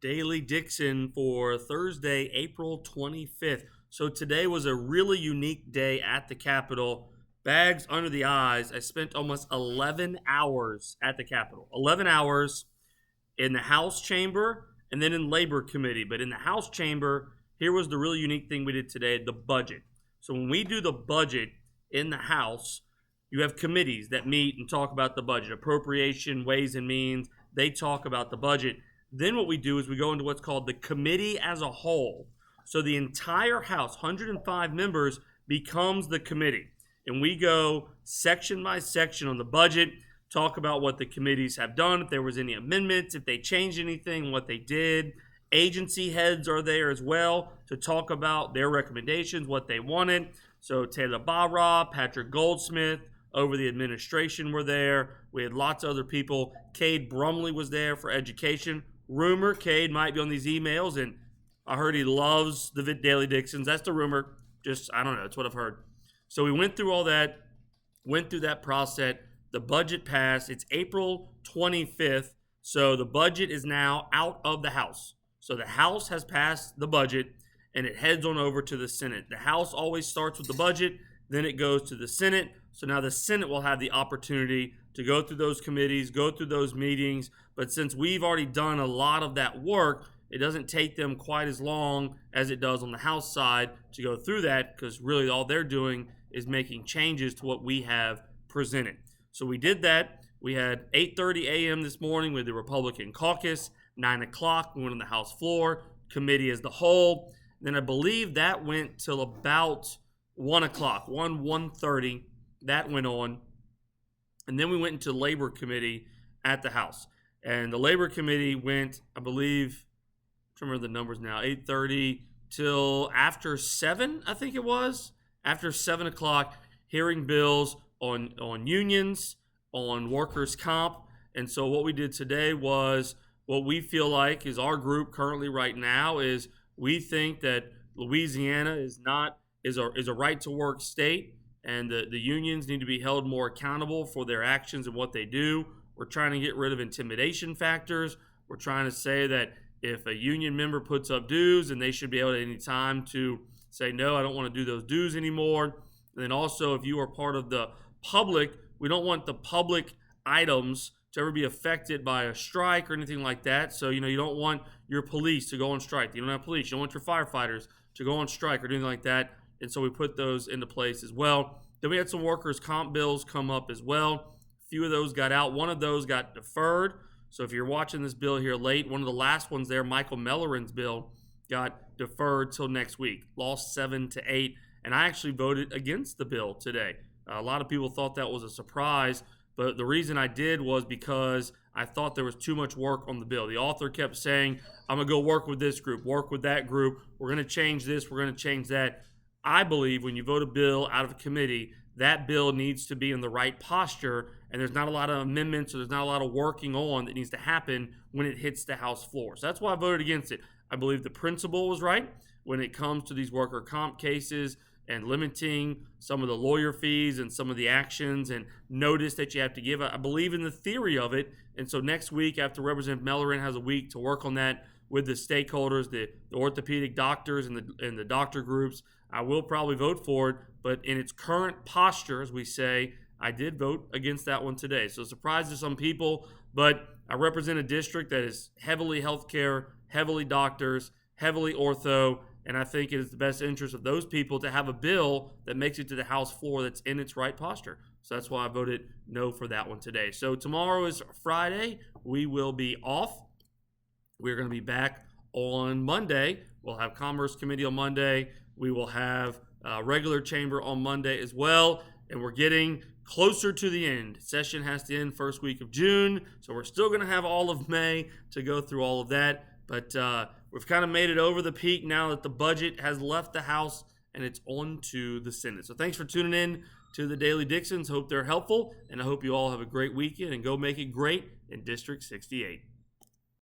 Daily Dixon for Thursday, April 25th. So today was a really unique day at the Capitol. Bags under the eyes. I spent almost 11 hours at the Capitol. 11 hours in the House chamber and then in Labor Committee. But in the House chamber, here was the really unique thing we did today, the budget. So when we do the budget in the House, you have committees that meet and talk about the budget. Appropriation, Ways and Means, they talk about the budget. Then what we do is we go into what's called the committee as a whole. So the entire House, 105 members, becomes the committee. And we go section by section on the budget, talk about what the committees have done, if there was any amendments, if they changed anything, what they did. Agency heads are there as well to talk about their recommendations, what they wanted. So Taylor Barra, Patrick Goldsmith, over the administration were there. We had lots of other people. Cade Brumley was there for education. Rumor, Cade might be on these emails, and I heard he loves the Daily Dixons. That's the rumor. Just, I don't know. That's what I've heard. So we went through all that, went through that process. The budget passed. It's April 25th, so the budget is now out of the House. So the House has passed the budget, and it heads on over to the Senate. The House always starts with the budget, then it goes to the Senate. So now the Senate will have the opportunity to go through those committees, go through those meetings. But since we've already done a lot of that work, it doesn't take them quite as long as it does on the House side to go through that, because really all they're doing is making changes to what we have presented. So we did that. We had 8:30 a.m. this morning with the Republican caucus. 9 o'clock, we went on the House floor, committee as the whole. Then I believe that went till about 1 o'clock, 1:30. That went on. And then we went into Labor Committee at the House. And the Labor Committee went, I believe, I'm trying to remember the numbers now, 8:30 till after 7, I think it was. After 7 o'clock, hearing bills on unions, on workers' comp. And so what we did today was what we feel like is our group currently right now is we think that Louisiana is a right to work state, and the unions need to be held more accountable for their actions and what they do. We're trying to get rid of intimidation factors. We're trying to say that if a union member puts up dues, and they should be able at any time to say, no, I don't want to do those dues anymore. And then also, if you are part of the public, we don't want the public items to ever be affected by a strike or anything like that. So, you don't want your police to go on strike. You don't have police. You don't want your firefighters to go on strike or anything like that. And so we put those into place as well. Then we had some workers' comp bills come up as well. A few of those got out. One of those got deferred. So if you're watching this bill here late, one of the last ones there, Michael Mellerin's bill, got deferred till next week. Lost 7-8. And I actually voted against the bill today. A lot of people thought that was a surprise. But the reason I did was because I thought there was too much work on the bill. The author kept saying, I'm going to go work with this group, work with that group. We're going to change this. We're going to change that. I believe when you vote a bill out of a committee, that bill needs to be in the right posture, and there's not a lot of amendments or there's not a lot of working on that needs to happen when it hits the House floor. So that's why I voted against it. I believe the principle was right when it comes to these worker comp cases and limiting some of the lawyer fees and some of the actions and notice that you have to give. I believe in the theory of it. And so next week, after Representative Mellerin has a week to work on that with the stakeholders, the orthopedic doctors and the doctor groups, I will probably vote for it. But in its current posture, as we say, I did vote against that one today. So surprise to some people, but I represent a district that is heavily healthcare, heavily doctors, heavily ortho, and I think it is the best interest of those people to have a bill that makes it to the House floor that's in its right posture. So that's why I voted no for that one today. So tomorrow is Friday. We will be off. We're going to be back on Monday. We'll have Commerce Committee on Monday. We will have regular chamber on Monday as well. And we're getting closer to the end. Session has to end first week of June. So we're still going to have all of May to go through all of that. But we've kind of made it over the peak now that the budget has left the House and it's on to the Senate. So thanks for tuning in to the Daily Dixons. Hope they're helpful, and I hope you all have a great weekend and go make it great in District 68.